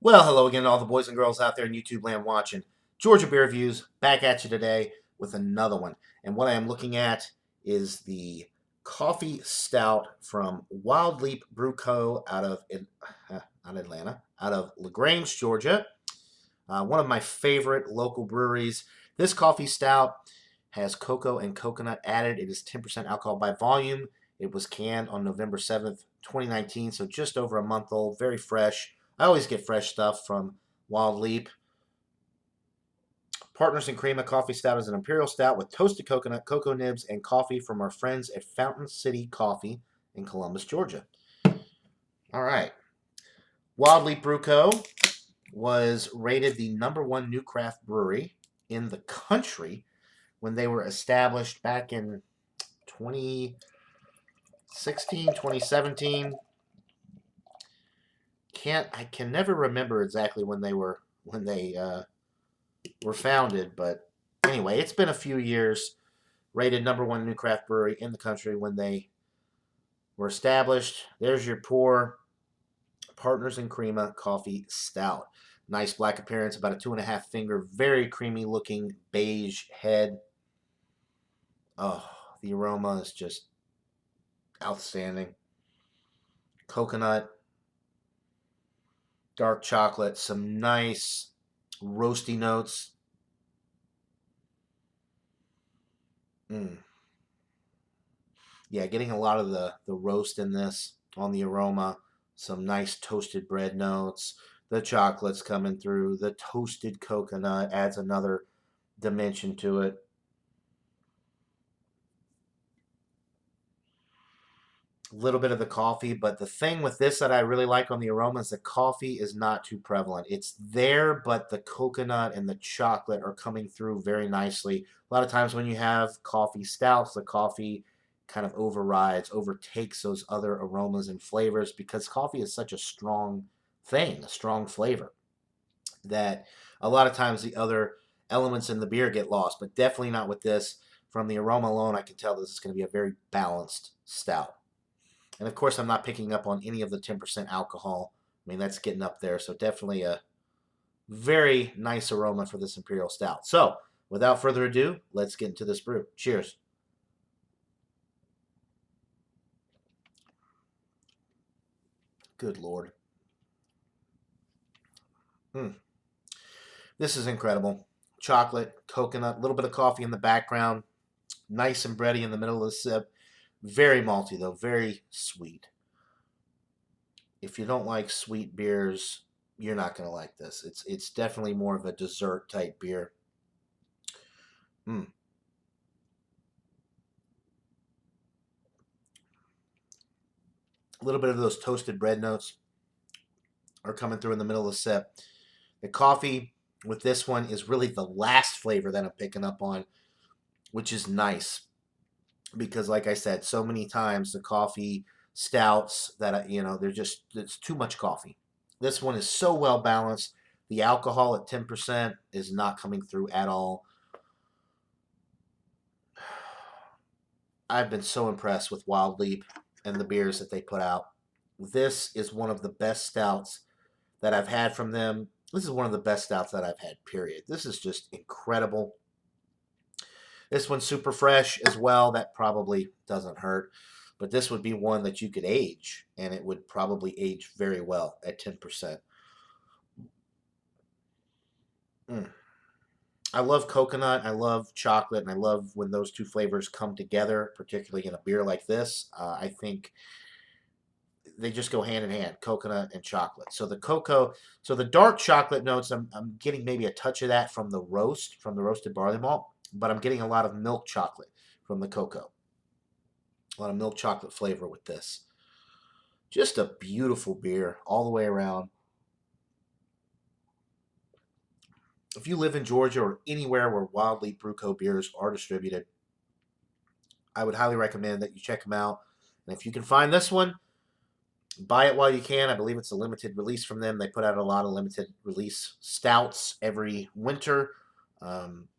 Well, hello again to all the boys and girls out there in YouTube land watching. Georgia Beer Reviews back at you today with another one. And what I am looking at is the coffee stout from Wild Leap Brew Co. Not Atlanta, out of LaGrange, Georgia. One of my favorite local breweries. This coffee stout has cocoa and coconut added. It is 10% alcohol by volume. It was canned on November 7th, 2019, so just over a month old, very fresh. I always get fresh stuff from Wild Leap. Partners in Crema Coffee Stout is an imperial stout with toasted coconut, cocoa nibs, and coffee from our friends at Fountain City Coffee in Columbus, Georgia. All right. Wild Leap Brew Co. was rated the #1 new craft brewery in the country when they were established back in 2016, 2017. I can never remember exactly when they were founded, but anyway, it's been a few years. Rated #1 new craft brewery in the country when they were established. There's your pour. Partners in Crema Coffee Stout. Nice black appearance, about a 2.5 finger, very creamy looking beige head. Oh, the aroma is just outstanding. Coconut, dark chocolate, some nice roasty notes. Yeah, getting a lot of the roast in this on the aroma. Some nice toasted bread notes. The chocolate's coming through. The toasted coconut adds another dimension to it. A little bit of the coffee, but the thing with this that I really like on the aroma is the coffee is not too prevalent. It's there, but the coconut and the chocolate are coming through very nicely. A lot of times when you have coffee stouts, the coffee kind of overtakes those other aromas and flavors because coffee is such a strong thing, a strong flavor, that a lot of times the other elements in the beer get lost, but definitely not with this. From the aroma alone, I can tell this is going to be a very balanced stout. And of course, I'm not picking up on any of the 10% alcohol. I mean, that's getting up there. So definitely a very nice aroma for this Imperial Stout. So without further ado, let's get into this brew. Cheers. Good Lord. Mm. This is incredible. Chocolate, coconut, a little bit of coffee in the background. Nice and bready in the middle of the sip. Very malty, though. Very sweet. If you don't like sweet beers, you're not going to like this. It's definitely more of a dessert type beer. Mm. A little bit of those toasted bread notes are coming through in the middle of the sip. The coffee with this one is really the last flavor that I'm picking up on, which is nice because, like I said, so many times the coffee stouts that it's too much coffee. This one is so well balanced. The alcohol at 10% is not coming through at all. I've been so impressed with Wild Leap and the beers that they put out. This is one of the best stouts that I've had from them. This is one of the best stouts that I've had, period. This is just incredible. This one's super fresh as well. That probably doesn't hurt. But this would be one that you could age, and it would probably age very well at 10%. Mm. I love coconut, I love chocolate, and I love when those two flavors come together, particularly in a beer like this. I think they just go hand in hand, coconut and chocolate. So the dark chocolate notes, I'm getting maybe a touch of that from the roasted barley malt, but I'm getting a lot of milk chocolate from the cocoa. A lot of milk chocolate flavor with this. Just a beautiful beer all the way around. If you live in Georgia or anywhere where Wild Leap Brew Co. beers are distributed, I would highly recommend that you check them out. And if you can find this one, buy it while you can. I believe it's a limited release from them. They put out a lot of limited release stouts every winter. Um,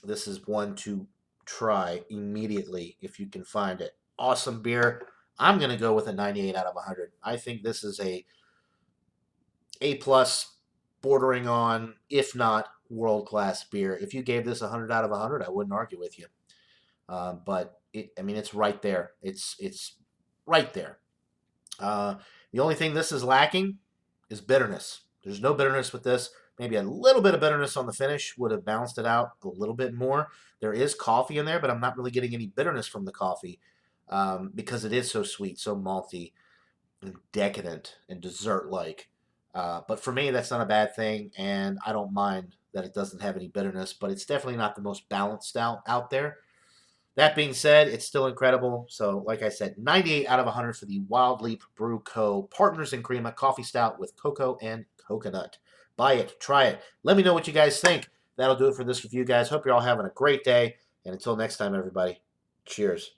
this is one to try immediately if you can find it. Awesome beer. I'm going to go with a 98 out of 100. I think this is A plus, bordering on, if not world-class beer. If you gave this 100 out of 100, I wouldn't argue with you. But I mean, it's right there. It's right there. Uh, the only thing this is lacking is bitterness. There's no bitterness with this. Maybe a little bit of bitterness on the finish would have balanced it out a little bit more. There is coffee in there, but I'm not really getting any bitterness from the coffee because it is so sweet, so malty, and decadent, and dessert-like. But for me, that's not a bad thing, and I don't mind that it doesn't have any bitterness, but it's definitely not the most balanced stout out there. That being said, it's still incredible. So, like I said, 98 out of 100 for the Wild Leap Brew Co. Partners in Crema Coffee Stout with cocoa and coconut. Buy it, try it. Let me know what you guys think. That'll do it for this review, guys. Hope you're all having a great day. And until next time, everybody, cheers.